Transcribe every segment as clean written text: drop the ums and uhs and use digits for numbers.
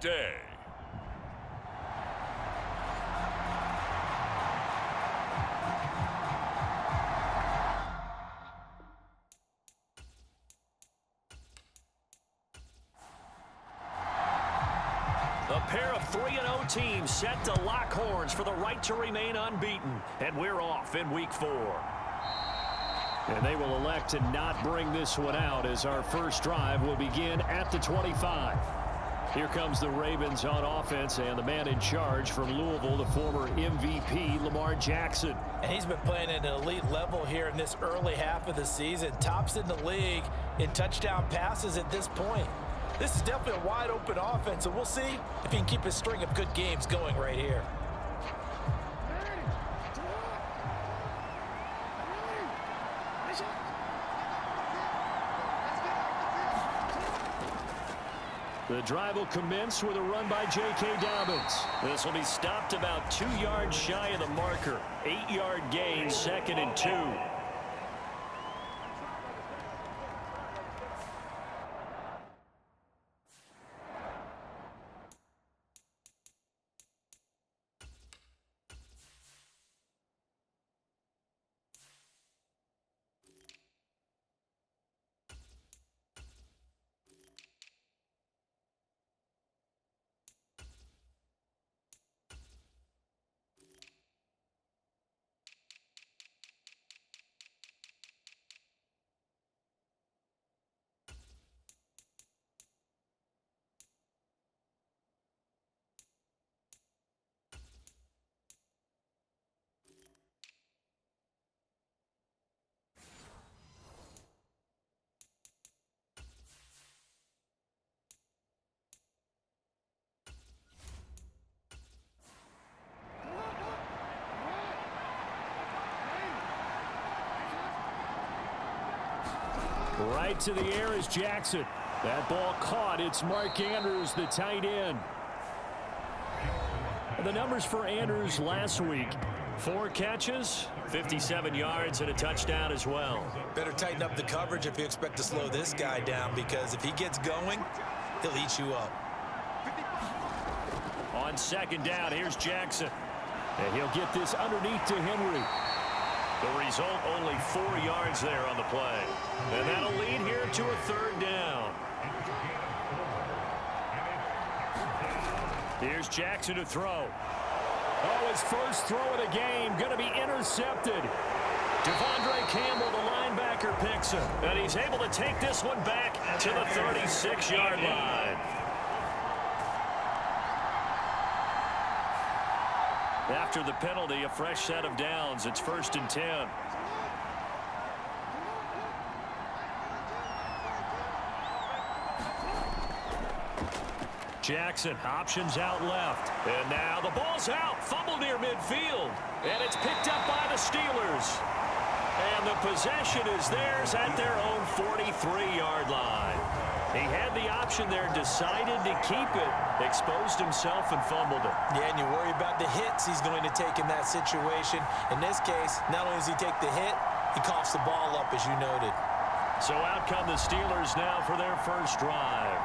day. A pair of 3-0 teams set to lock horns for the right to remain unbeaten. And we're off in week 4. And they will elect to not bring this one out as our first drive will begin at the 25. Here comes the Ravens on offense, and the man in charge from Louisville, the former MVP, Lamar Jackson. And he's been playing at an elite level here in this early half of the season. Tops in the league in touchdown passes at this point. This is definitely a wide-open offense, and we'll see if he can keep his string of good games going right here. The drive will commence with a run by J.K. Dobbins. This will be stopped about 2 yards shy of the marker. 8-yard gain, 2nd and 2. Right to the air is Jackson. That ball caught. It's Mark Andrews, the tight end. The numbers for Andrews last week: 4 catches, 57 yards, and a touchdown as well. Better tighten up the coverage if you expect to slow this guy down, because if he gets going, he'll eat you up. On 2nd down, here's Jackson. And he'll get this underneath to Henry. The result, only 4 yards there on the play. And that'll lead here to a 3rd down. Here's Jackson to throw. Oh, his first throw of the game going to be intercepted. Devondre Campbell, the linebacker, picks him. And he's able to take this one back to the 36-yard line. After the penalty, a fresh set of downs. It's 1st and 10. Jackson options out left. And now the ball's out. Fumble near midfield. And it's picked up by the Steelers. And the possession is theirs at their own 43-yard line. He had the option there, decided to keep it, exposed himself and fumbled it. Yeah, and you worry about the hits he's going to take in that situation. In this case, not only does he take the hit, he coughs the ball up, as you noted. So out come the Steelers now for their first drive.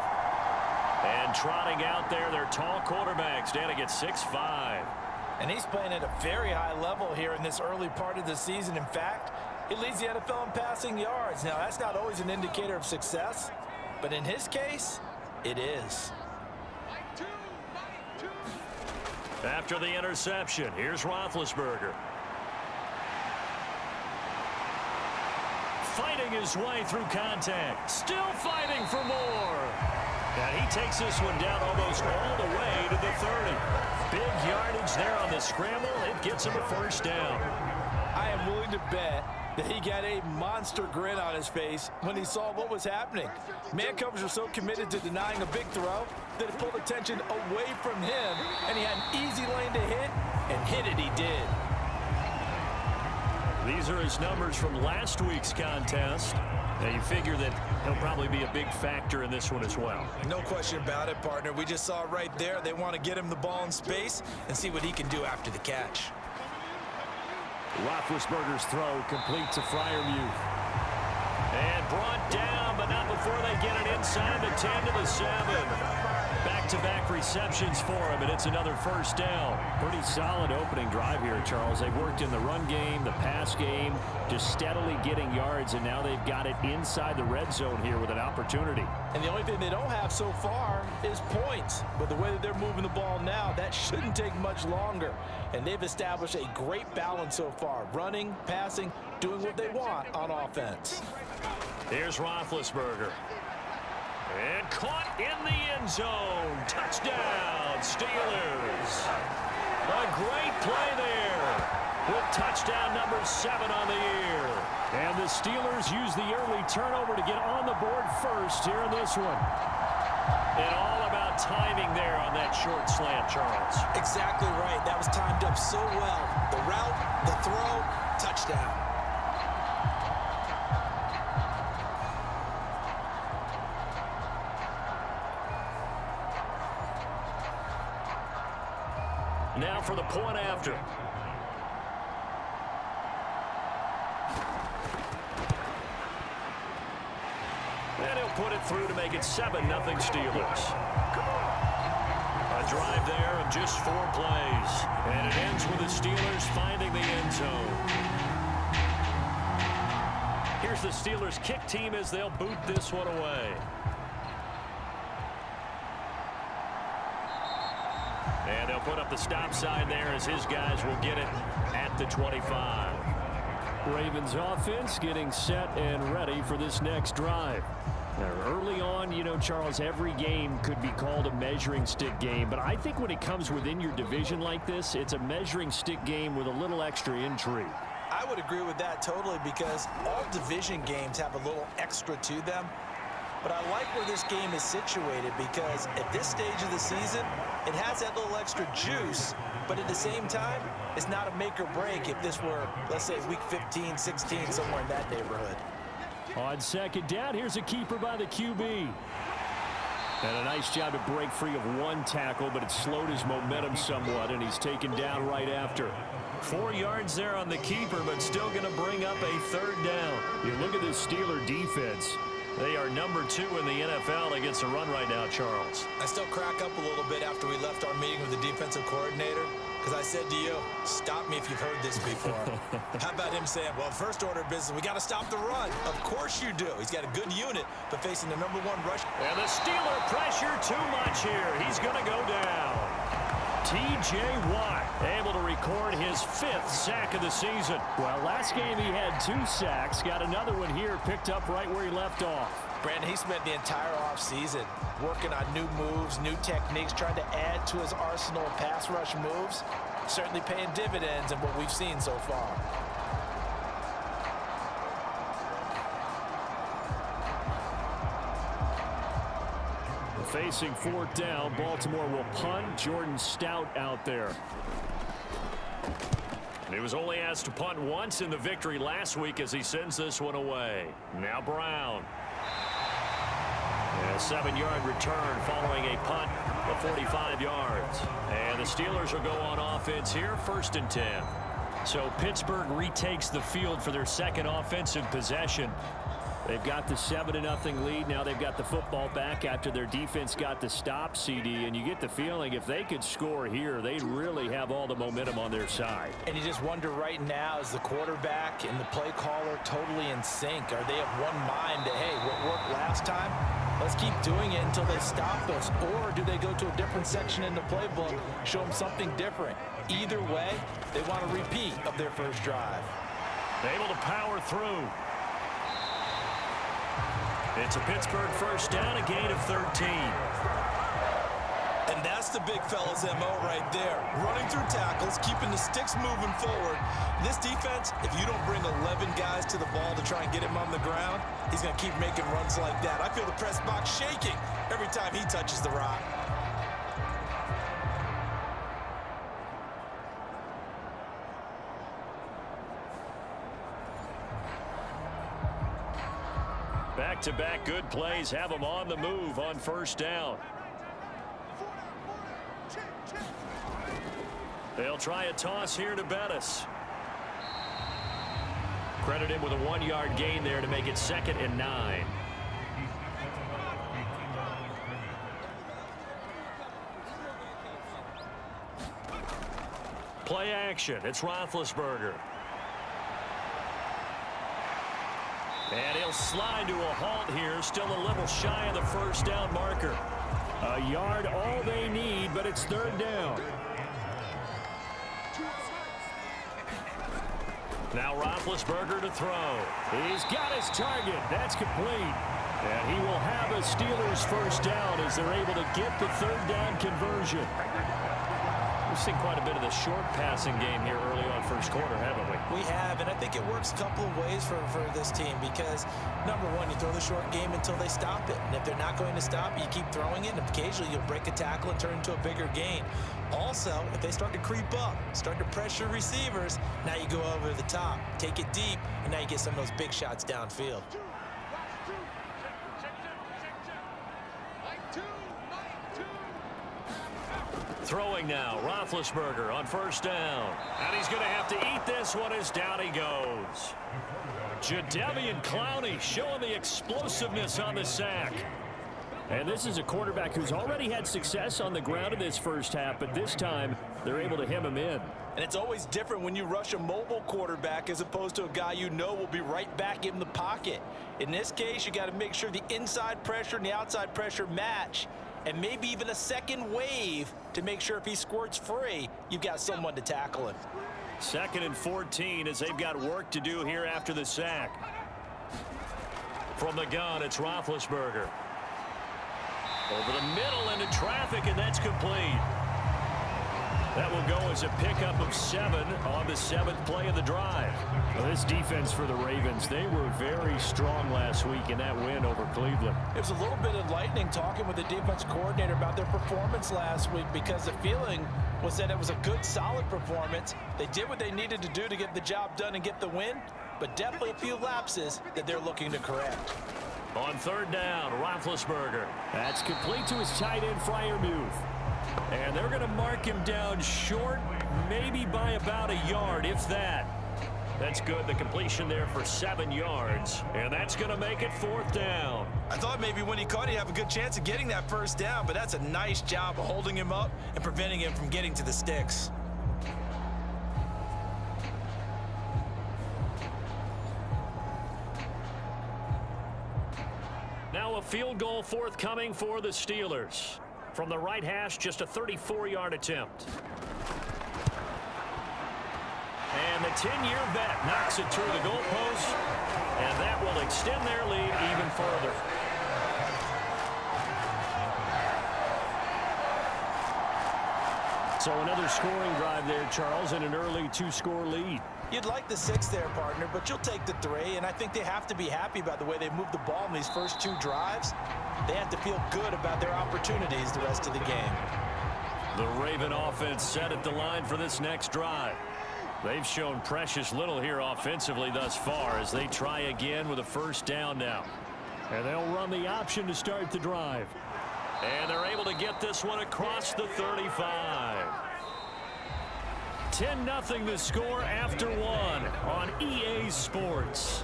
And trotting out there, their tall quarterback standing at 6'5". And he's playing at a very high level here in this early part of the season. In fact, he leads the NFL in passing yards. Now, that's not always an indicator of success, but in his case, it is. After the interception, here's Roethlisberger. Fighting his way through contact. Still fighting for more. And he takes this one down almost all the way to the 30. Big yardage there on the scramble. It gets him a 1st down. I am willing to bet that he got a monster grin on his face when he saw what was happening. Man coverage are so committed to denying a big throw that it pulled attention away from him, and he had an easy lane to hit, and hit it he did. These are his numbers from last week's contest. Now you figure that he'll probably be a big factor in this one as well. No question about it, partner. We just saw right there they want to get him the ball in space and see what he can do after the catch. Roethlisberger's throw complete to Freiermuth. And brought down, but not before they get it inside the 10 to the 7. Back back-to-back receptions for him, and it's another first down. Pretty solid opening drive here, Charles. They've worked in the run game, the pass game, just steadily getting yards, and now they've got it inside the red zone here with an opportunity. And the only thing they don't have so far is points. But the way that they're moving the ball now, that shouldn't take much longer. And they've established a great balance so far. Running, passing, doing what they want on offense. Here's Roethlisberger. And caught in the end zone. Touchdown, Steelers. A great play there with touchdown number 7 on the year. And the Steelers use the early turnover to get on the board first here in this one. And all about timing there on that short slant, Charles. Exactly right. That was timed up so well. The route, the throw, touchdown. Now for the point after. And he'll put it through to make it 7-0 Steelers. A drive there of just 4 plays. And it ends with the Steelers finding the end zone. Here's the Steelers kick team as they'll boot this one away. And they'll put up the stop sign there as his guys will get it at the 25. Ravens offense getting set and ready for this next drive. Now, early on, you know, Charles, every game could be called a measuring stick game. But I think when it comes within your division like this, it's a measuring stick game with a little extra intrigue. I would agree with that totally because all division games have a little extra to them. But I like where this game is situated because at this stage of the season, it has that little extra juice, but at the same time, it's not a make or break if this were, let's say, week 15, 16, somewhere in that neighborhood. On second down, here's a keeper by the QB. And a nice job to break free of one tackle, but it slowed his momentum somewhat, and he's taken down right after. 4 yards there on the keeper, but still going to bring up a third down. You look at this Steeler defense. They are number 2 in the NFL against the run right now, Charles. I still crack up a little bit after we left our meeting with the defensive coordinator because I said to you, stop me if you've heard this before. How about him saying, well, first order of business, we got to stop the run. Of course you do. He's got a good unit, but facing the number 1 rush. And the Steeler pressure too much here. He's going to go down. T.J. Watt able to record his 5th sack of the season. Well, last game he had 2 sacks. Got another one here picked up right where he left off. Brandon, he spent the entire offseason working on new moves, new techniques, trying to add to his arsenal of pass rush moves. Certainly paying dividends in what we've seen so far. Facing 4th down, Baltimore will punt. Jordan Stout out there. And he was only asked to punt once in the victory last week as he sends this one away. Now Brown. And a 7-yard return following a punt of 45 yards. And the Steelers will go on offense here, 1st and 10. So Pittsburgh retakes the field for their second offensive possession. They've got the 7-0 lead. Now they've got the football back after their defense got the stop, CD. And you get the feeling if they could score here, they'd really have all the momentum on their side. And you just wonder right now, is the quarterback and the play caller totally in sync? Are they of one mind that, hey, what worked last time? Let's keep doing it until they stop us. Or do they go to a different section in the playbook, show them something different? Either way, they want a repeat of their first drive. Able to power through. It's a Pittsburgh first down, a gain of 13. And that's the big fella's MO right there. Running through tackles, keeping the sticks moving forward. This defense, if you don't bring 11 guys to the ball to try and get him on the ground, he's going to keep making runs like that. I feel the press box shaking every time he touches the rock. Back-to-back good plays have them on the move on first down. They'll try a toss here to Bettis. Credit him with a 1-yard gain there to make it 2nd and 9. Play action. It's Roethlisberger. And he'll slide to a halt here. Still a little shy of the first down marker. A yard, all they need, but it's third down. Now Roethlisberger to throw. He's got his target. That's complete. And he will have a Steelers first down as they're able to get the third down conversion. We've seen quite a bit of the short passing game here early on first quarter, haven't we? We have, and I think it works a couple of ways for this team because, number one, you throw the short game until they stop it. And if they're not going to stop it, you keep throwing it, and occasionally you'll break a tackle and turn into a bigger gain. Also, if they start to creep up, start to pressure receivers, now you go over the top, take it deep, and now you get some of those big shots downfield. Throwing now, Roethlisberger on first down. And he's going to have to eat this one as down he goes. Jadeveon Clowney showing the explosiveness on the sack. And this is a quarterback who's already had success on the ground in this first half, but this time they're able to hem him in. And it's always different when you rush a mobile quarterback as opposed to a guy you know will be right back in the pocket. In this case, you got to make sure the inside pressure and the outside pressure match, and maybe even a second wave to make sure if he squirts free, you've got someone to tackle him. 2nd and 14 as they've got work to do here after the sack. From the gun, it's Roethlisberger. Over the middle into traffic, and that's complete. That will go as a pickup of 7 on the 7th play of the drive. Well, this defense for the Ravens, they were very strong last week in that win over Cleveland. It was a little bit enlightening talking with the defense coordinator about their performance last week because the feeling was that it was a good, solid performance. They did what they needed to do to get the job done and get the win, but definitely a few lapses that they're looking to correct. On third down, Roethlisberger. That's complete to his tight end, Freiermuth. And they're going to mark him down short, maybe by about a yard, if that. That's good. The completion there for 7 yards. And that's going to make it 4th down. I thought maybe when he caught it, he'd have a good chance of getting that first down, but that's a nice job of holding him up and preventing him from getting to the sticks. Now a field goal forthcoming for the Steelers. From the right hash, just a 34-yard attempt. And the 10-year vet knocks it through the goalpost, and that will extend their lead even further. So another scoring drive there, Charles, and an early 2-score lead. You'd like the 6 there, partner, but you'll take the 3, and I think they have to be happy about the way they moved the ball in these first 2 drives. They have to feel good about their opportunities the rest of the game. The Raven offense set at the line for this next drive. They've shown precious little here offensively thus far as they try again with a first down now. And they'll run the option to start the drive. And they're able to get this one across the 35. 10-0 the score after 1 on EA Sports.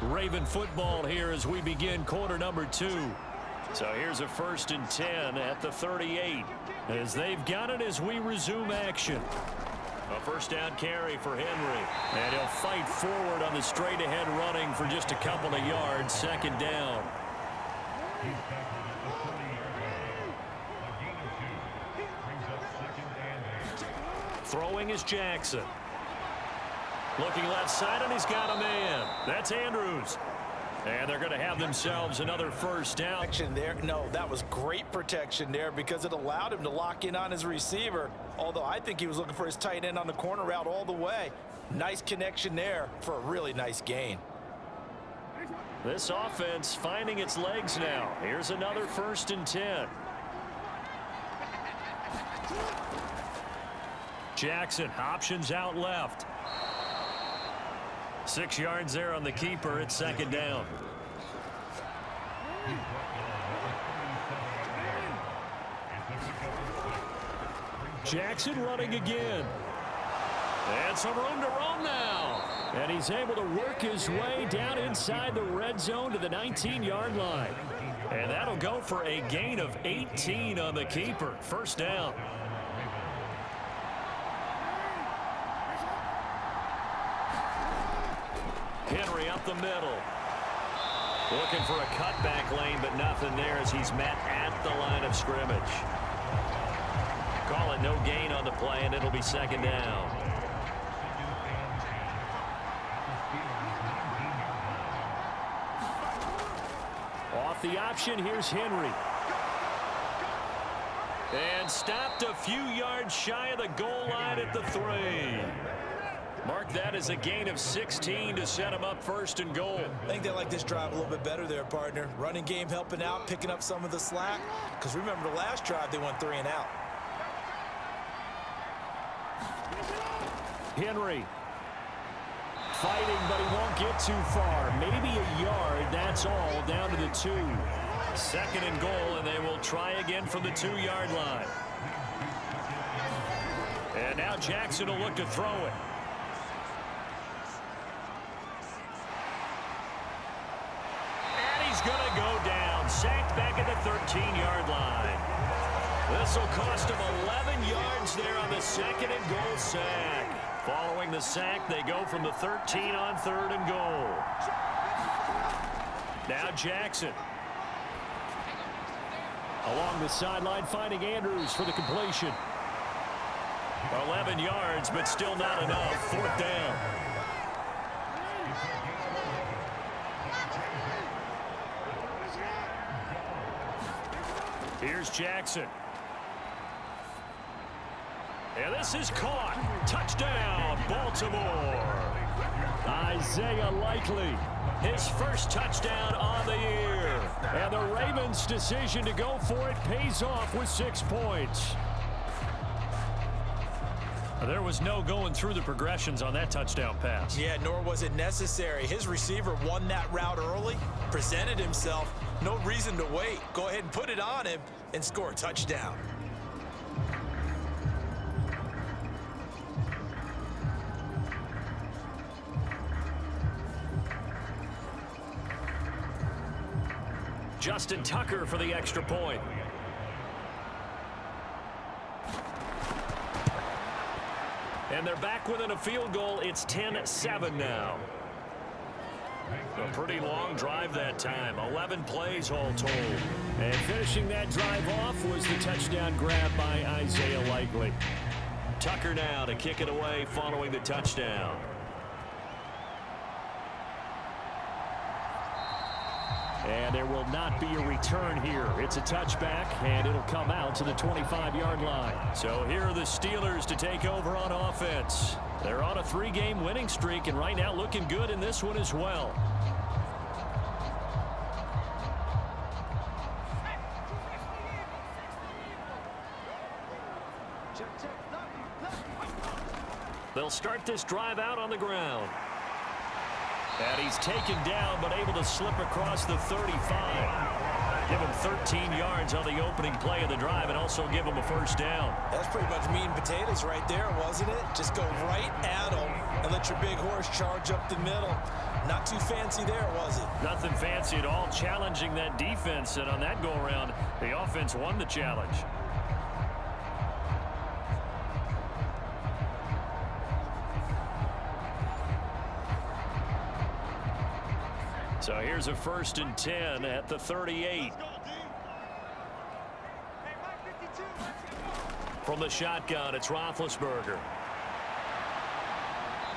Raven football here as we begin quarter number 2. So here's a 1st and 10 at the 38 as they've got it as we resume action. A first down carry for Henry. And he'll fight forward on the straight ahead running for just a couple of yards. 2nd down. Throwing is Jackson. Looking left side, and he's got a man. That's Andrews. And they're going to have themselves another first down. There. No, that was great protection there because it allowed him to lock in on his receiver, although I think he was looking for his tight end on the corner route all the way. Nice connection there for a really nice gain. This offense finding its legs now. Here's another 1st and 10. Jackson options out left. 6 yards there on the keeper. It's 2nd down. Jackson running again. And some room to roam now. And he's able to work his way down inside the red zone to the 19-yard line. And that'll go for a gain of 18 on the keeper. First down. Henry up the middle. Looking for a cutback lane, but nothing there as he's met at the line of scrimmage. Call it no gain on the play, and it'll be second down. Off the option, here's Henry. And stopped a few yards shy of the goal line at the 3. Mark that as a gain of 16 to set him up first and goal. I think they like this drive a little bit better there, partner. Running game helping out, picking up some of the slack. Because remember the last drive, they went 3 and out. Henry. Fighting, but he won't get too far. Maybe a yard, that's all, down to the 2. Second and goal, and they will try again from the 2-yard line. And now Jackson will look to throw it. Going to go down, sacked back at the 13-yard line. This will cost him 11 yards there on the second and goal sack. Following the sack, they go from the 13 on third and goal. Now Jackson. Along the sideline, finding Andrews for the completion. 11 yards, but still not enough. Fourth down. Here's Jackson. And this is caught. Touchdown, Baltimore. Isaiah Likely, his first touchdown on the year. And the Ravens' decision to go for it pays off with 6 points. There was no going through the progressions on that touchdown pass. Yeah, nor was it necessary. His receiver won that route early, presented himself. No reason to wait. Go ahead and put it on him and score a touchdown. Justin Tucker for the extra point. And they're back within a field goal. It's 10-7 now. A pretty long drive that time. 11 plays all told. And finishing that drive off was the touchdown grab by Isaiah Likely. Tucker now to kick it away following the touchdown. And there will not be a return here. It's a touchback, and it'll come out to the 25-yard line. So here are the Steelers to take over on offense. They're on a 3-game winning streak, and right now looking good in this one as well. They'll start this drive out on the ground. And he's taken down, but able to slip across the 35. Give him 13 yards on the opening play of the drive and also give him a first down. That's pretty much meat and potatoes right there, wasn't it? Just go right at him and let your big horse charge up the middle. Not too fancy there, was it? Nothing fancy at all, challenging that defense. And on that go-around, the offense won the challenge. So here's a 1st and 10 at the 38. From the shotgun, it's Roethlisberger.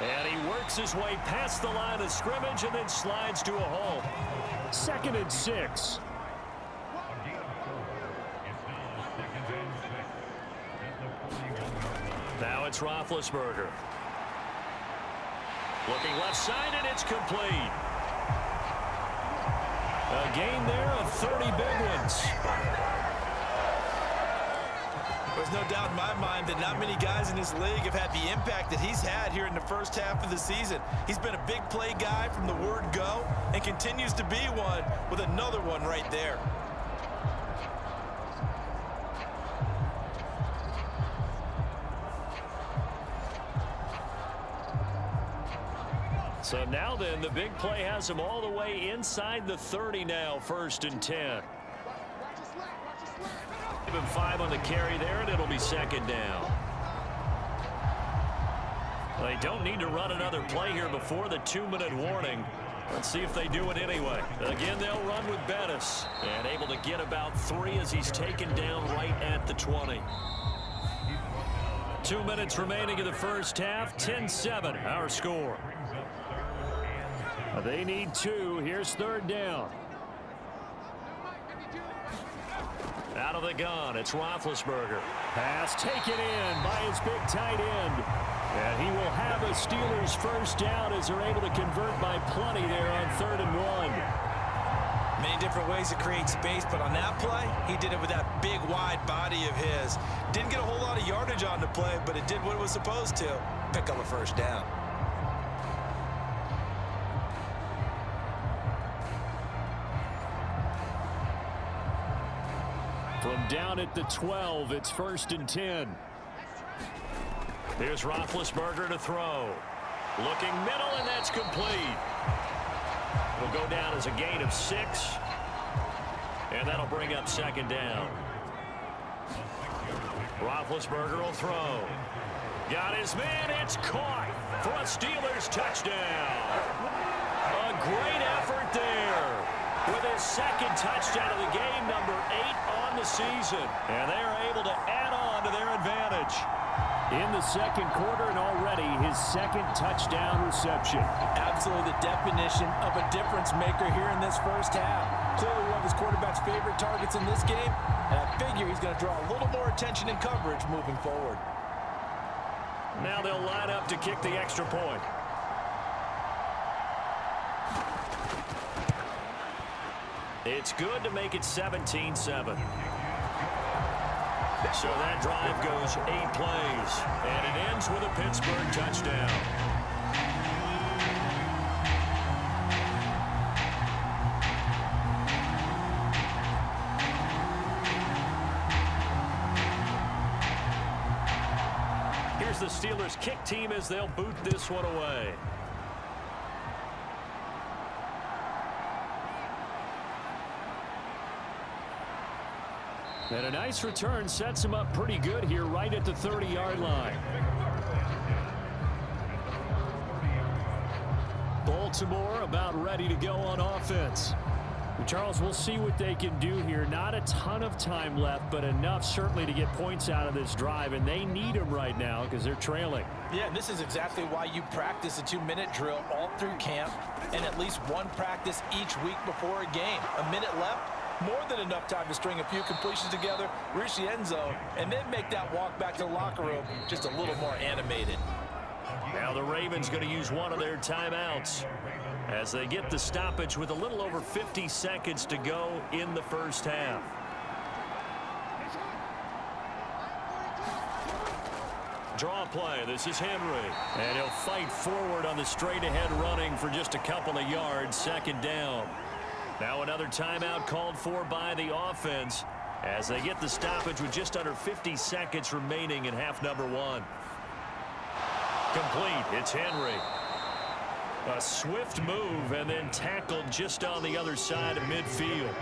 And he works his way past the line of scrimmage and then slides to a halt. 2nd and 6. Now it's Roethlisberger. Looking left side, and it's complete. A gain there of 30 big ones. There's no doubt in my mind that not many guys in this league have had the impact that he's had here in the first half of the season. He's been a big play guy from the word go and continues to be one with another one right there. So now then, the big play has him all the way inside the 30 now, 1st and 10. And 5 on the carry there, and it'll be second down. They don't need to run another play here before the 2-minute warning. Let's see if they do it anyway. Again, they'll run with Bettis. And able to get about 3 as he's taken down right at the 20. 2 minutes remaining in the first half. 10-7, our score. They need 2. Here's third down. Out of the gun, it's Roethlisberger. Pass taken in by his big tight end. And he will have a Steelers first down as they're able to convert by plenty there on 3rd and 1. Many different ways to create space, but on that play, he did it with that big, wide body of his. Didn't get a whole lot of yardage on the play, but it did what it was supposed to. Pick up a first down. From down at the 12, it's 1st and 10. Here's Roethlisberger to throw. Looking middle, and that's complete. Will go down as a gain of 6. And that'll bring up second down. Roethlisberger will throw. Got his man. It's caught for a Steelers touchdown. A great effort there with his second touchdown of the game, number 8 on the season. And they are able to add on to their advantage. In the second quarter, and already his second touchdown reception. Absolutely the definition of a difference maker here in this first half. Clearly one of his quarterback's favorite targets in this game, and I figure he's going to draw a little more attention and coverage moving forward. Now they'll line up to kick the extra point. It's good to make it 17-7. So that drive goes 8 plays, and it ends with a Pittsburgh touchdown. Here's the Steelers kick team as they'll boot this one away. And a nice return sets him up pretty good here right at the 30-yard line. Baltimore about ready to go on offense. Charles, we'll see what they can do here. Not a ton of time left, but enough certainly to get points out of this drive, and they need them right now because they're trailing. Yeah, and this is exactly why you practice a 2-minute drill all through camp and at least one practice each week before a game. A minute left. More than enough time to string a few completions together, reach the end zone, and then make that walk back to the locker room just a little more animated. Now the Ravens going to use one of their timeouts as they get the stoppage with a little over 50 seconds to go in the first half. Draw play. This is Henry. And he'll fight forward on the straight-ahead running for just a couple of yards. Second down. Now another timeout called for by the offense as they get the stoppage with just under 50 seconds remaining in half number 1. Complete. It's Henry. A swift move and then tackled just on the other side of midfield.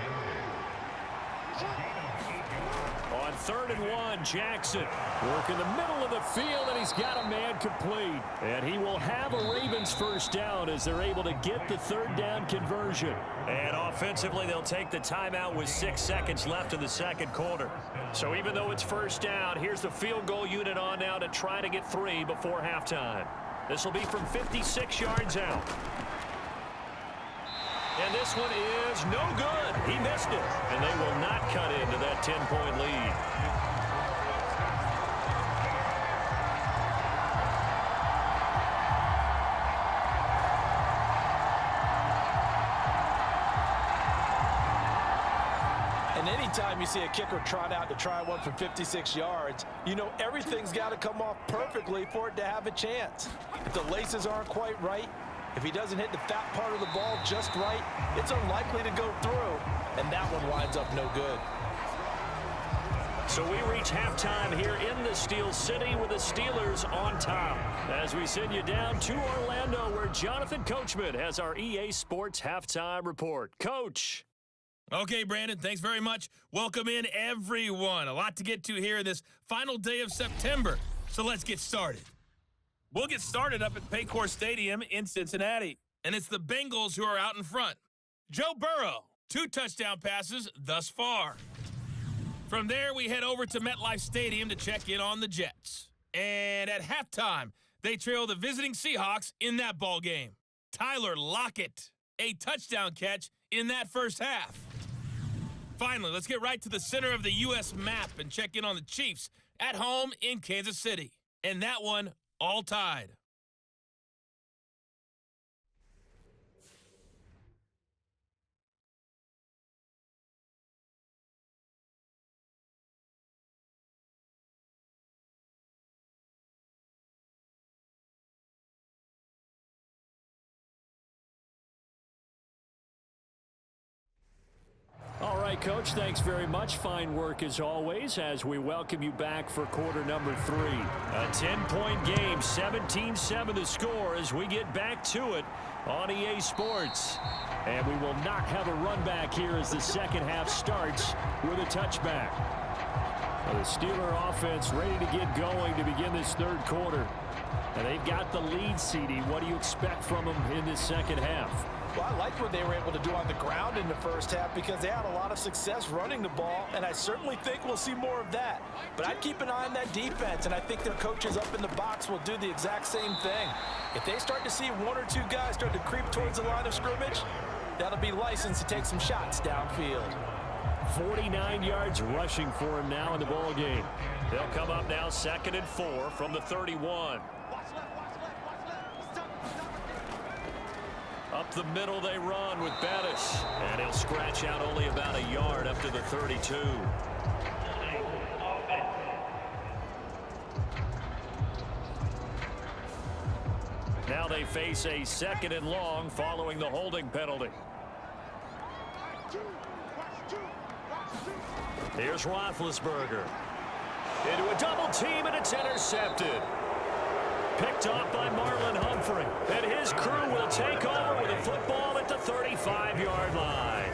On 3rd and 1, Jackson working the middle of the field, and he's got a man complete. And he will have a Ravens first down as they're able to get the 3rd down conversion. And offensively, they'll take the timeout with 6 seconds left in the second quarter. So even though it's first down, here's the field goal unit on now to try to get 3 before halftime. This will be from 56 yards out. And this one is no good. He missed it. And they will not cut into that 10-point lead. And anytime you see a kicker trot out to try one from 56 yards, you know everything's got to come off perfectly for it to have a chance. If the laces aren't quite right, if he doesn't hit the fat part of the ball just right, it's unlikely to go through, and that one winds up no good. So we reach halftime here in the Steel City with the Steelers on top. As we send you down to Orlando, where Jonathan Coachman has our EA Sports Halftime Report. Coach. Okay, Brandon, thanks very much. Welcome in, everyone. A lot to get to here this final day of September. So let's get started. We'll get started up at Paycor Stadium in Cincinnati. And it's the Bengals who are out in front. Joe Burrow, 2 touchdown passes thus far. From there, we head over to MetLife Stadium to check in on the Jets. And at halftime, they trail the visiting Seahawks in that ball game. Tyler Lockett, a touchdown catch in that first half. Finally, let's get right to the center of the U.S. map and check in on the Chiefs at home in Kansas City. And that one all tied. All right, Coach, thanks very much. Fine work as always as we welcome you back for quarter number 3. A 10-point game, 17-7 the score as we get back to it on EA Sports. And we will not have a run back here as the second half starts with a touchback. The Steeler offense ready to get going to begin this third quarter. And they've got the lead, CD. What do you expect from them in this second half? Well, I liked what they were able to do on the ground in the first half because they had a lot of success running the ball, and I certainly think we'll see more of that. But I'd keep an eye on that defense, and I think their coaches up in the box will do the exact same thing. If they start to see 1 or 2 guys start to creep towards the line of scrimmage, that'll be license to take some shots downfield. 49 yards rushing for him now in the ball game. They'll come up now 2nd and 4 from the 31. Up the middle they run with Bettis. And he'll scratch out only about a yard up to the 32. Now they face a 2nd and long following the holding penalty. Here's Roethlisberger. Into a double team, and it's intercepted. Picked off by Marlon Humphrey. And his crew will take over with a football at the 35-yard line.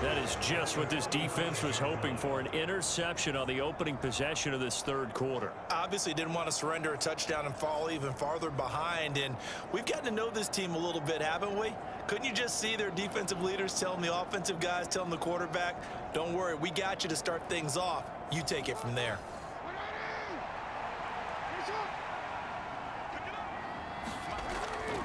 That is just what this defense was hoping for, an interception on the opening possession of this third quarter. Obviously didn't want to surrender a touchdown and fall even farther behind, and we've gotten to know this team a little bit, haven't we? Couldn't you just see their defensive leaders telling the offensive guys, telling the quarterback, don't worry, we got you to start things off. You take it from there.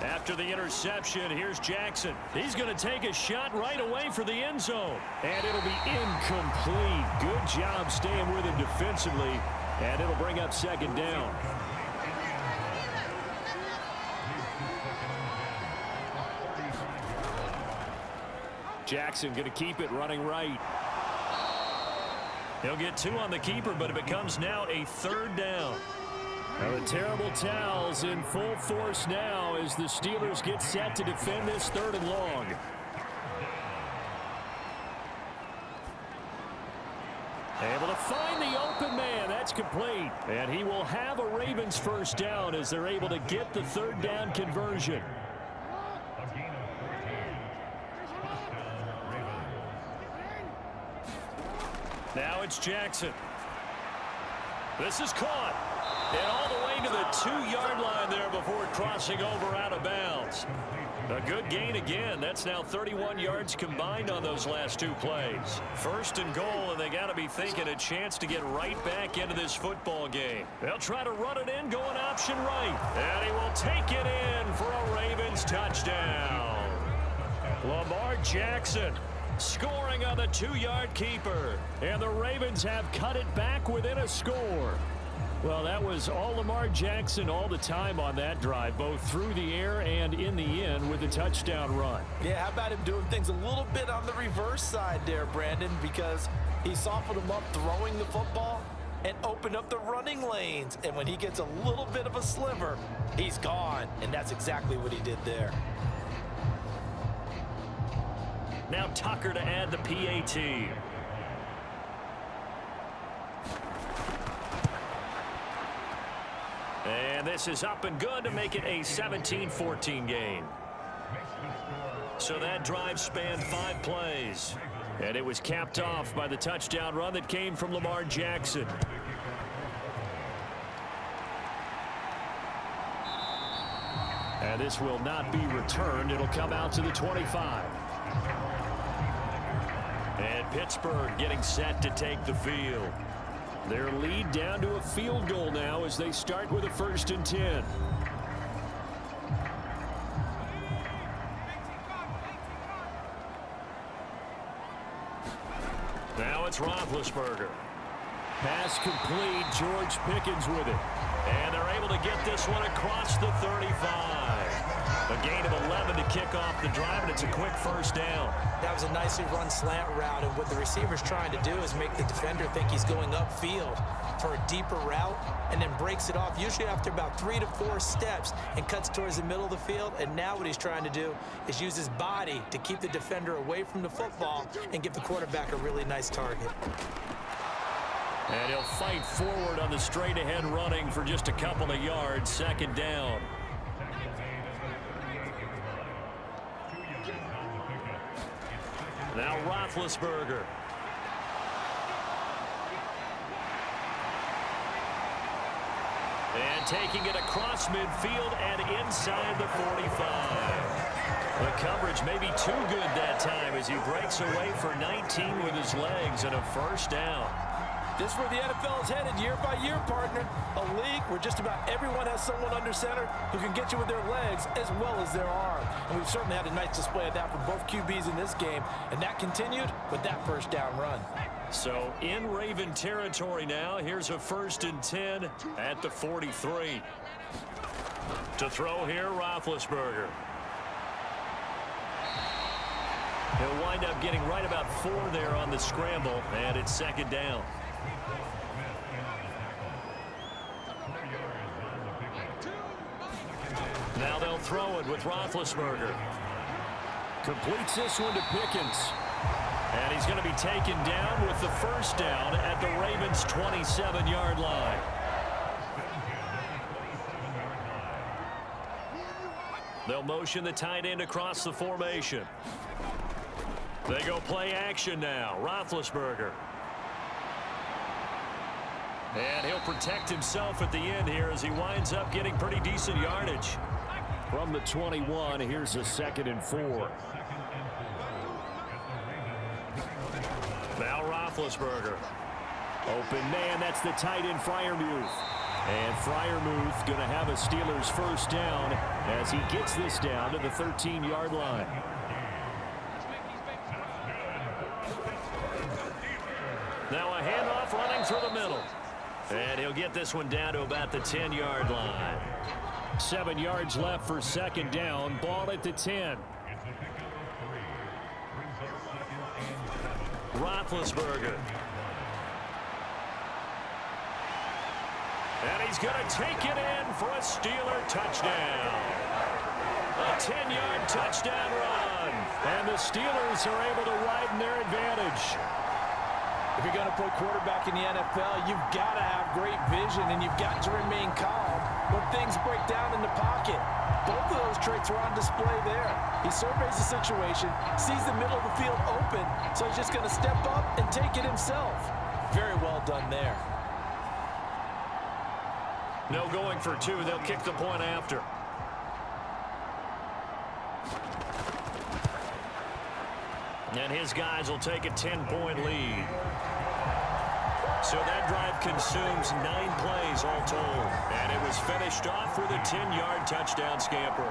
After the interception, here's Jackson. He's going to take a shot right away for the end zone. And it'll be incomplete. Good job staying with him defensively. And it'll bring up 2nd down. Jackson going to keep it running right. He'll get 2 on the keeper, but it becomes now a 3rd down. Now the terrible towels in full force now as the Steelers get set to defend this 3rd and long. Able to find the open man. That's complete. And he will have a Ravens 1st down as they're able to get the 3rd down conversion. Now it's Jackson. This is caught. And all the way to the 2-yard line there before crossing over out of bounds. A good gain again. That's now 31 yards combined on those last 2 plays. 1st and goal, and they got to be thinking a chance to get right back into this football game. They'll try to run it in, going option right. And he will take it in for a Ravens touchdown. Lamar Jackson scoring on the 2-yard keeper. And the Ravens have cut it back within a score. Well, that was all Lamar Jackson all the time on that drive, both through the air and in the end with a touchdown run. Yeah, how about him doing things a little bit on the reverse side there, Brandon, because he softened him up throwing the football and opened up the running lanes. And when he gets a little bit of a sliver, he's gone. And that's exactly what he did there. Now Tucker to add the PAT. And this is up and good to make it a 17-14 game. So that drive spanned 5 plays. And it was capped off by the touchdown run that came from Lamar Jackson. And this will not be returned. It'll come out to the 25. And Pittsburgh getting set to take the field. Their lead down to a field goal now as they start with a 1st and 10. Now it's Roethlisberger. Pass complete. George Pickens with it. And they're able to get this one across the 35. A gain of 11 to kick off the drive, and it's a quick 1st down. That was a nicely run slant route, and what the receiver's trying to do is make the defender think he's going upfield for a deeper route, and then breaks it off, usually after about 3 to 4 steps, and cuts towards the middle of the field. And now what he's trying to do is use his body to keep the defender away from the football and give the quarterback a really nice target. And he'll fight forward on the straight-ahead running for just a couple of yards. 2nd down. Now Roethlisberger. And taking it across midfield and inside the 45. The coverage may be too good that time as he breaks away for 19 with his legs and a 1st down. This is where the NFL is headed year by year, partner. A league where just about everyone has someone under center who can get you with their legs as well as their arm. And we've certainly had a nice display of that from both QBs in this game. And that continued with that 1st down run. So in Raven territory now, here's a 1st and 10 at the 43. To throw here, Roethlisberger. He'll wind up getting right about 4 there on the scramble, and it's 2nd down. Now they'll throw it with Roethlisberger. Completes this one to Pickens. And he's going to be taken down with the 1st down at the Ravens' 27-yard line. They'll motion the tight end across the formation. They go play action now. Roethlisberger. And he'll protect himself at the end here as he winds up getting pretty decent yardage. From the 21, here's a 2nd and 4. Now Roethlisberger. Open man, that's the tight end Freiermuth. And Freiermuth going to have a Steelers 1st down as he gets this down to the 13-yard line. Now a handoff running through the middle. And he'll get this one down to about the 10-yard line. 7 yards left for 2nd down. Ball at the 10. Roethlisberger. And he's going to take it in for a Steeler touchdown. A 10-yard touchdown run. And the Steelers are able to widen their advantage. If you're going to play quarterback in the NFL, you've got to have great vision, and you've got to remain calm when things break down in the pocket. Both of those traits were on display there. He surveys the situation, sees the middle of the field open, so he's just going to step up and take it himself. Very well done there. No going for 2. They'll kick the point after. And his guys will take a 10-point lead. So that drive consumes 9 plays all told. And it was finished off with a 10-yard touchdown scamper.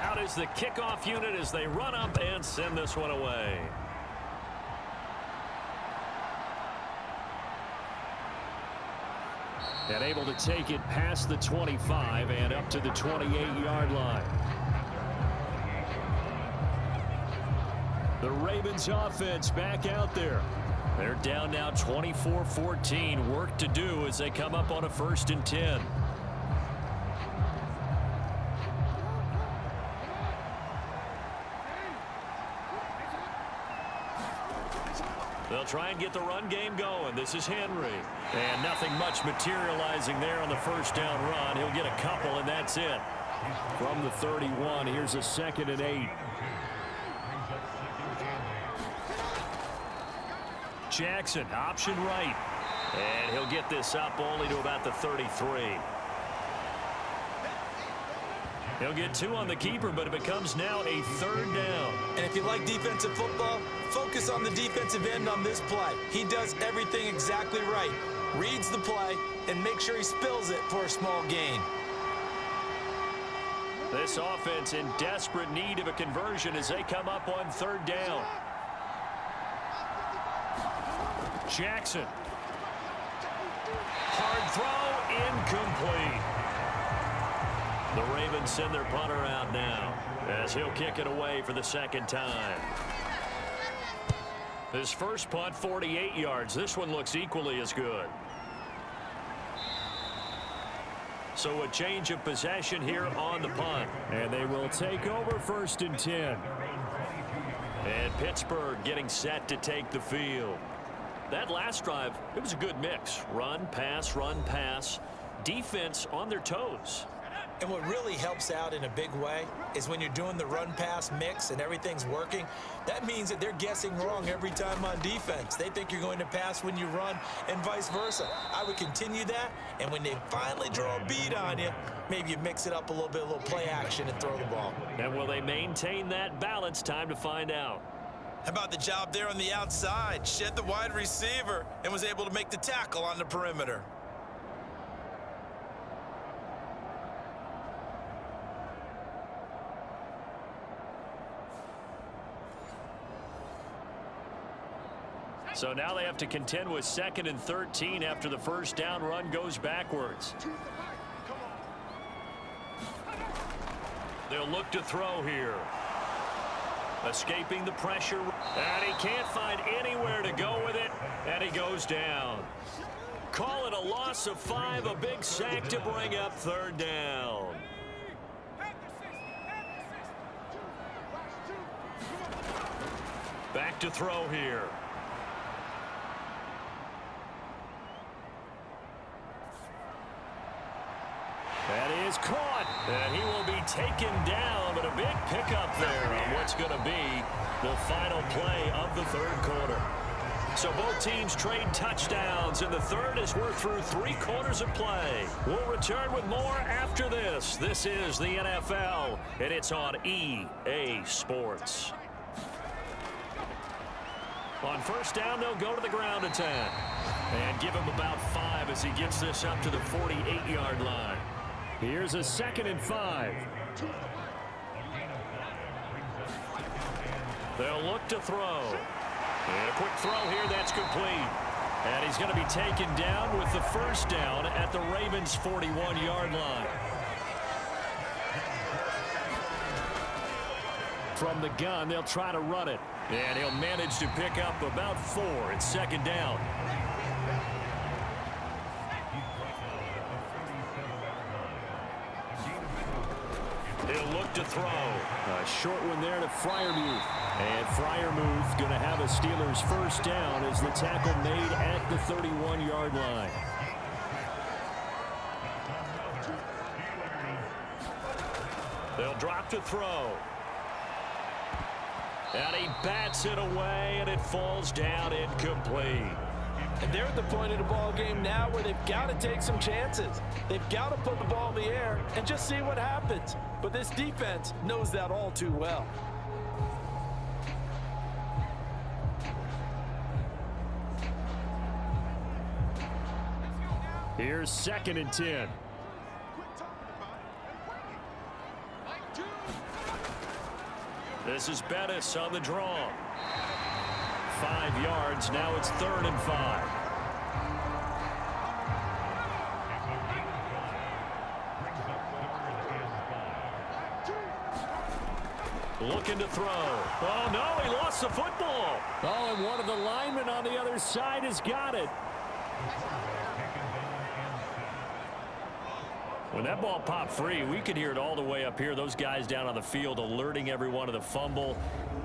Out is the kickoff unit as they run up and send this one away. And able to take it past the 25 and up to the 28-yard line. The Ravens offense back out there. They're down now 24-14. Work to do as they come up on a 1st and 10. They'll try and get the run game going. This is Henry. And nothing much materializing there on the first down run. He'll get a couple, and that's it. From the 31, here's a 2nd and 8. Jackson, option right. And he'll get this up only to about the 33. He'll get 2 on the keeper, but it becomes now a 3rd down. And if you like defensive football, focus on the defensive end on this play. He does everything exactly right. Reads the play and make sure he spills it for a small gain. This offense in desperate need of a conversion as they come up on 3rd down. Jackson. Hard throw, incomplete. The Ravens send their punter out now as he'll kick it away for the 2nd time. His first punt, 48 yards. This one looks equally as good. So a change of possession here on the punt. And they will take over 1st and 10. And Pittsburgh getting set to take the field. That last drive, it was a good mix. Run, pass, defense on their toes. And what really helps out in a big way is when you're doing the run-pass mix and everything's working, that means that they're guessing wrong every time on defense. They think you're going to pass when you run and vice versa. I would continue that, and when they finally draw a bead on you, maybe you mix it up a little bit, a little play action and throw the ball. And will they maintain that balance? Time to find out. How about the job there on the outside? Shed the wide receiver and was able to make the tackle on the perimeter. So now they have to contend with 2nd and 13 after the first down run goes backwards. They'll look to throw here. Escaping the pressure. And he can't find anywhere to go with it. And he goes down. Call it a loss of 5. A big sack to bring up 3rd down. Back to throw here. That is caught, and he will be taken down, but a big pickup there on what's going to be the final play of the 3rd quarter. So both teams trade touchdowns in the 3rd as we're through 3 quarters of play. We'll return with more after this. This is the NFL, and it's on EA Sports. On first down, they'll go to the ground attack and give him about 5 as he gets this up to the 48-yard line. Here's a 2nd and 5. They'll look to throw. And a quick throw here, that's complete. And he's going to be taken down with the first down at the Ravens' 41-yard line. From the gun, they'll try to run it. And he'll manage to pick up about 4 at 2nd down. He'll look to throw. A short one there to Freiermuth. And Freiermuth going to have a Steelers first down as the tackle made at the 31-yard line. They'll drop to throw. And he bats it away, and it falls down incomplete. And they're at the point of the ball game now where they've got to take some chances. They've got to put the ball in the air and just see what happens. But this defense knows that all too well. Here's 2nd and 10. This is Bettis on the draw. 5 yards. Now it's 3rd and 5. Looking to throw. Oh, no, he lost the football. Oh, and one of the linemen on the other side has got it. When that ball popped free, we could hear it all the way up here. Those guys down on the field alerting everyone of the fumble.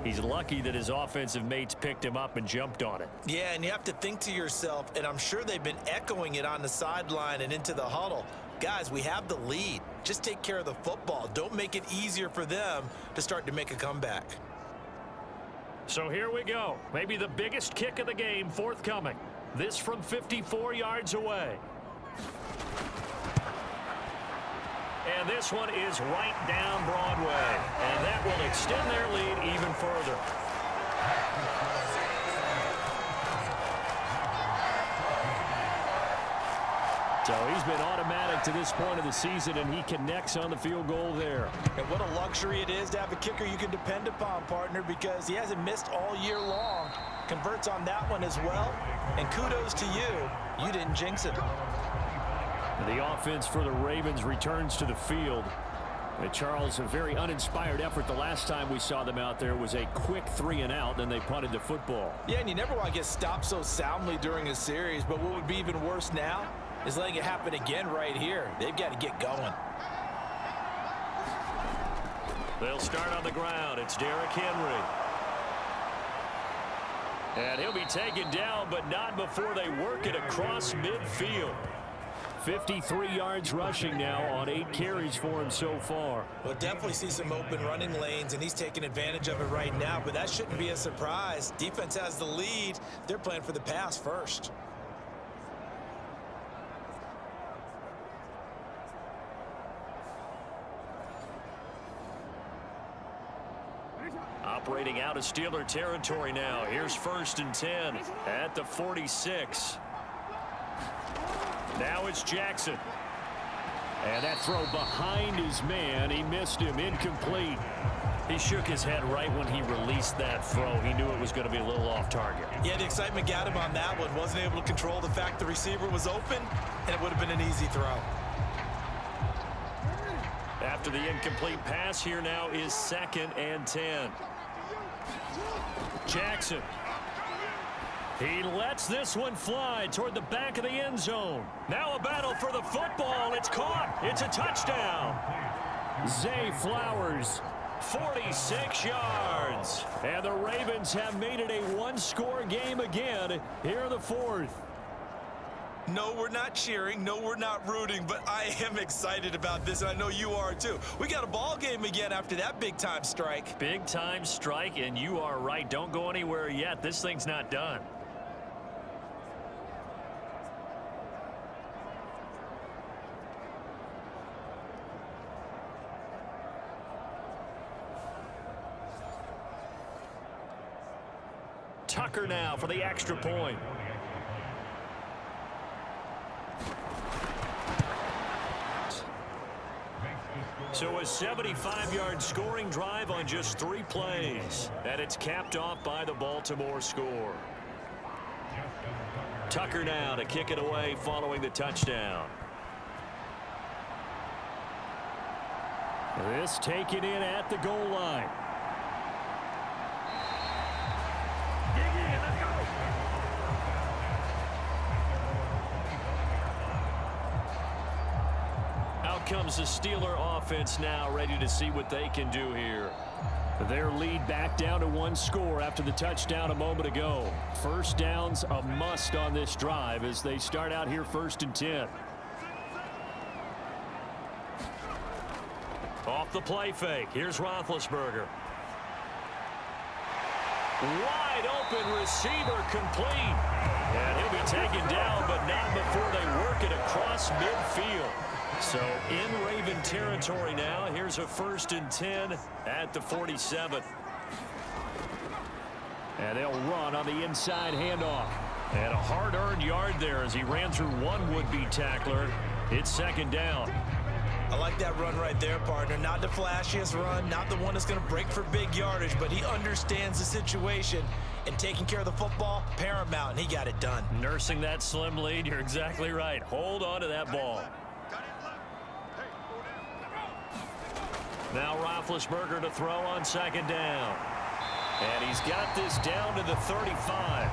He's lucky that his offensive mates picked him up and jumped on it. Yeah, and you have to think to yourself, and I'm sure they've been echoing it on the sideline and into the huddle. Guys, we have the lead. Just take care of the football. Don't make it easier for them to start to make a comeback. So here we go. Maybe the biggest kick of the game forthcoming. This from 54 yards away. And this one is right down Broadway. And that will extend their lead even further. So he's been automatic to this point of the season, and he connects on the field goal there. And what a luxury it is to have a kicker you can depend upon, partner, because he hasn't missed all year long. Converts on that one as well. And kudos to you. You didn't jinx him. The offense for the Ravens returns to the field. And Charles, a very uninspired effort. The last time we saw them out there was a quick 3-and-out, then they punted the football. Yeah, and you never want to get stopped so soundly during a series, but what would be even worse now is letting it happen again right here. They've got to get going. They'll start on the ground. It's Derrick Henry. And he'll be taken down, but not before they work it across midfield. 53 yards rushing now on 8 carries for him so far. We'll definitely see some open running lanes, and he's taking advantage of it right now, but that shouldn't be a surprise. Defense has the lead. They're playing for the pass first. Operating out of Steeler territory now. Here's 1st and 10 at the 46. Now it's Jackson. And that throw behind his man. He missed him. Incomplete. He shook his head right when he released that throw. He knew it was going to be a little off target. Yeah, the excitement got him on that one. Wasn't able to control the fact the receiver was open, and it would have been an easy throw. After the incomplete pass, here now is 2nd and 10. Jackson. He lets this one fly toward the back of the end zone. Now a battle for the football. It's caught. It's a touchdown. Zay Flowers, 46 yards. And the Ravens have made it a one-score game again here in the 4th. No, we're not cheering. No, we're not rooting, but I am excited about this, and I know you are too. We got a ball game again after that big-time strike. Big-time strike, and you are right. Don't go anywhere yet. This thing's not done. Tucker now for the extra point. So a 75-yard scoring drive on just 3 plays. And it's capped off by the Baltimore score. Tucker now to kick it away following the touchdown. This taken in at the goal line. Comes the Steeler offense now, ready to see what they can do here. Their lead back down to 1 score after the touchdown a moment ago. First down's a must on this drive as they start out here 1st and 10. Off the play fake. Here's Roethlisberger. Wide open receiver complete. And he'll be taken down, but not before they work it across midfield. So in Raven territory now. Here's a 1st and 10 at the 47. And they'll run on the inside handoff. And a hard-earned yard there as he ran through one would-be tackler. It's 2nd down. I like that run right there, partner. Not the flashiest run, not the one that's going to break for big yardage, but he understands the situation, and taking care of the football, paramount, and he got it done. Nursing that slim lead, you're exactly right. Hold on to that ball. Now Roethlisberger to throw on 2nd down. And he's got this down to the 35.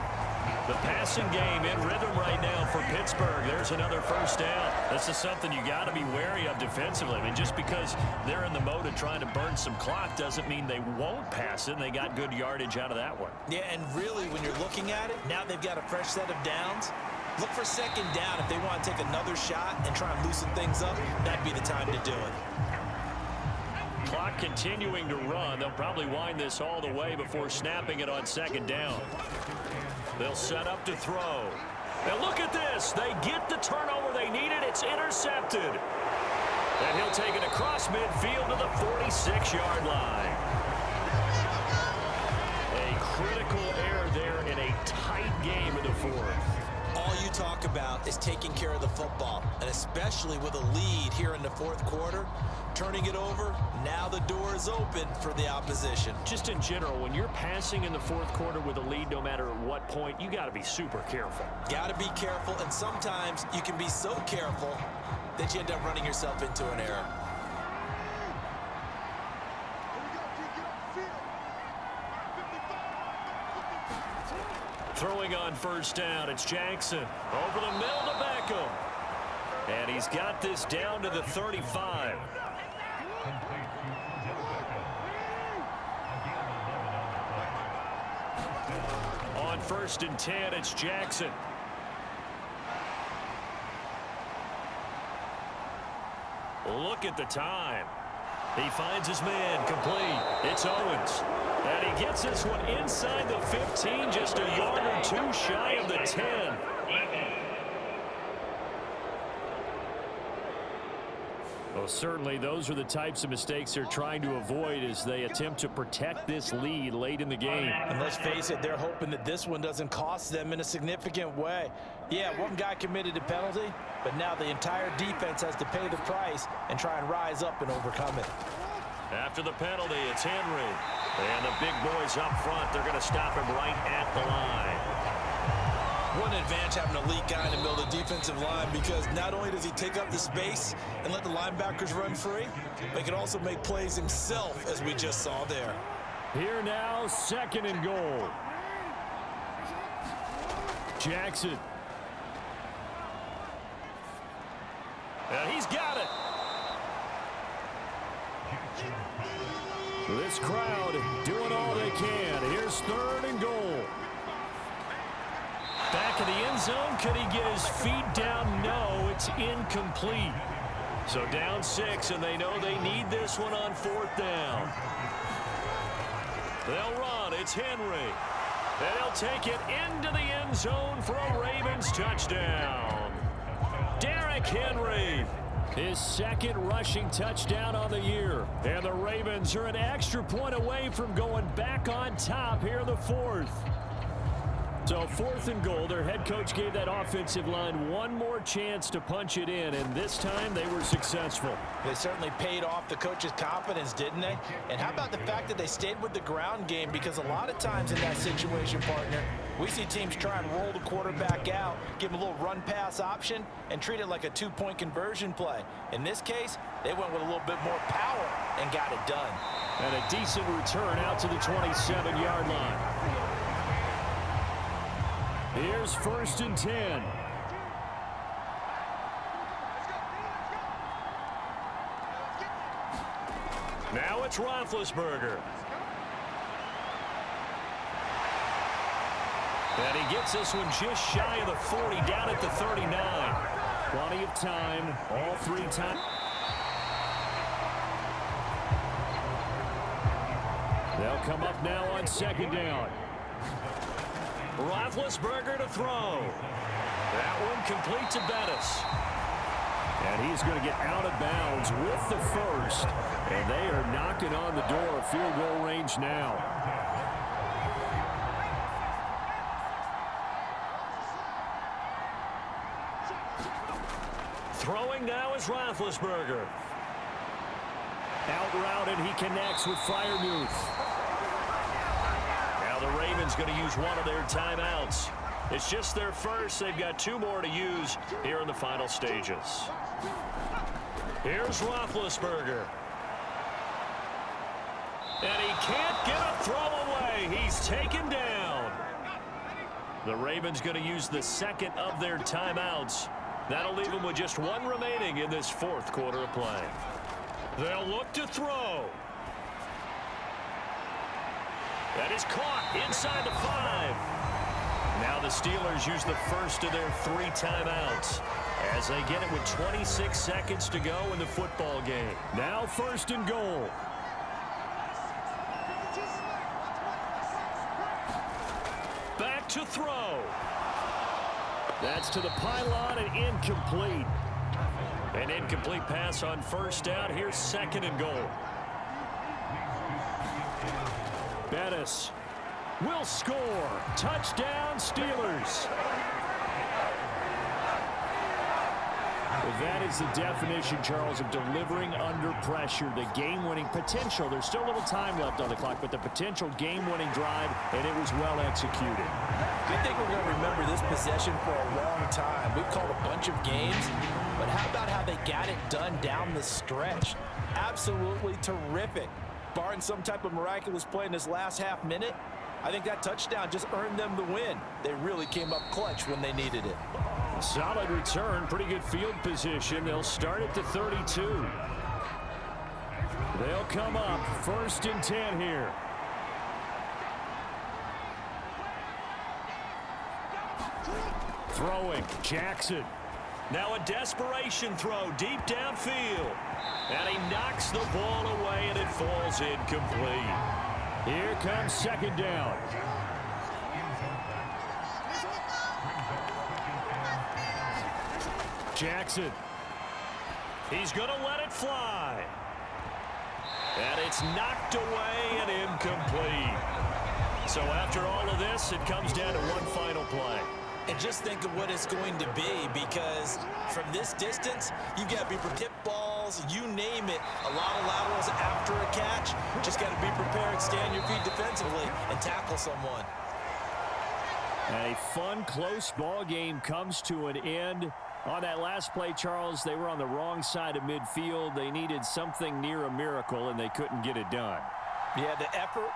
The passing game in rhythm right now for Pittsburgh. There's another first down. This is something you got to be wary of defensively. I mean, just because they're in the mode of trying to burn some clock doesn't mean they won't pass it, and they got good yardage out of that one. Yeah, and really, when you're looking at it, now they've got a fresh set of downs. Look for second down. If they want to take another shot and try and loosen things up, that'd be the time to do it. Clock continuing to run. They'll probably wind this all the way before snapping it on second down. They'll set up to throw. And look at this. They get the turnover they needed. It's intercepted. And he'll take it across midfield to the 46-yard line. A critical error there in a tight game in the fourth. All you talk about is taking care of the football, and especially with a lead here in the fourth quarter, turning it over, now the door is open for the opposition. Just in general, when you're passing in the fourth quarter with a lead, no matter at what point, you got to be super careful. Got to be careful, and sometimes you can be so careful that you end up running yourself into an error. Throwing on first down, it's Jackson. Over the middle to Beckham. And he's got this down to the 35. On first and 10, it's Jackson. Look at the time. He finds his man complete. It's Owens. And he gets this one inside the 15, just a yard or two shy of the 10. Well, certainly those are the types of mistakes they're trying to avoid as they attempt to protect this lead late in the game. And let's face it, they're hoping that this one doesn't cost them in a significant way. Yeah, one guy committed a penalty, but now the entire defense has to pay the price and try and rise up and overcome it. After the penalty, it's Henry. And the big boys up front, they're going to stop him right at the line. What an advantage having an elite guy in the middle of the defensive line, because not only does he take up the space and let the linebackers run free, but he can also make plays himself, as we just saw there. Here now, second and goal. Jackson. And he's got it. This crowd doing all they can. Here's third and goal. Back in the end zone. Could he get his feet down? No, it's incomplete. So down 6, and they know they need this one on fourth down. They'll run. It's Henry. And he'll take it into the end zone for a Ravens touchdown. Derrick Henry. His second rushing touchdown on the year. And the Ravens are an extra point away from going back on top here in the fourth. So fourth and goal, their head coach gave that offensive line one more chance to punch it in, and this time they were successful. They certainly paid off the coach's confidence, didn't they? And how about the fact that they stayed with the ground game? Because a lot of times in that situation, partner, we see teams try and roll the quarterback out, give him a little run-pass option, and treat it like a two-point conversion play. In this case, they went with a little bit more power and got it done. And a decent return out to the 27-yard line. Here's first and 10. Now it's Roethlisberger. And he gets this one just shy of the 40, down at the 39. Plenty of time, all 3 times. They'll come up now on second down. Roethlisberger to throw. That one complete to Bettis. And he's going to get out of bounds with the first. And they are knocking on the door of field goal range now. Throwing now is Roethlisberger. Out route, and he connects with Freiermuth. The Ravens going to use one of their timeouts. It's just their first. They've got 2 more to use here in the final stages. Here's Roethlisberger. And he can't get a throw away. He's taken down. The Ravens going to use the second of their timeouts. That'll leave them with just one remaining in this fourth quarter of play. They'll look to throw. That is caught inside the 5. Now the Steelers use the first of their 3 timeouts as they get it with 26 seconds to go in the football game. Now first and goal. Back to throw. That's to the pylon and incomplete. An incomplete pass on first down. Here's second and goal. Bettis will score. Touchdown, Steelers. Well, that is the definition, Charles, of delivering under pressure. The game-winning potential. There's still a little time left on the clock, but the potential game-winning drive, and it was well executed. I think we're going to remember this possession for a long time. We've called a bunch of games, but how about how they got it done down the stretch? Absolutely terrific. Barring some type of miraculous play in this last half minute, I think that touchdown just earned them the win. They really came up clutch when they needed it. Solid return, pretty good field position. They'll start at the 32. They'll come up first and 10 here. Throwing, Jackson. Now a desperation throw deep downfield. And he knocks the ball away, and it falls incomplete. Here comes second down. Jackson. He's going to let it fly. And it's knocked away and incomplete. So after all of this, it comes down to one final play. And just think of what it's going to be, because from this distance, you've got to be tip balls, you name it, a lot of laterals after a catch. Just got to be prepared, stay on your feet defensively, and tackle someone. A fun, close ball game comes to an end. On that last play, Charles, they were on the wrong side of midfield. They needed something near a miracle, and they couldn't get it done. Yeah, the effort,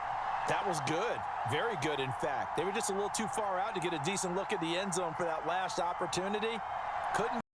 that was good. Very good, in fact. They were just a little too far out to get a decent look at the end zone for that last opportunity. Couldn't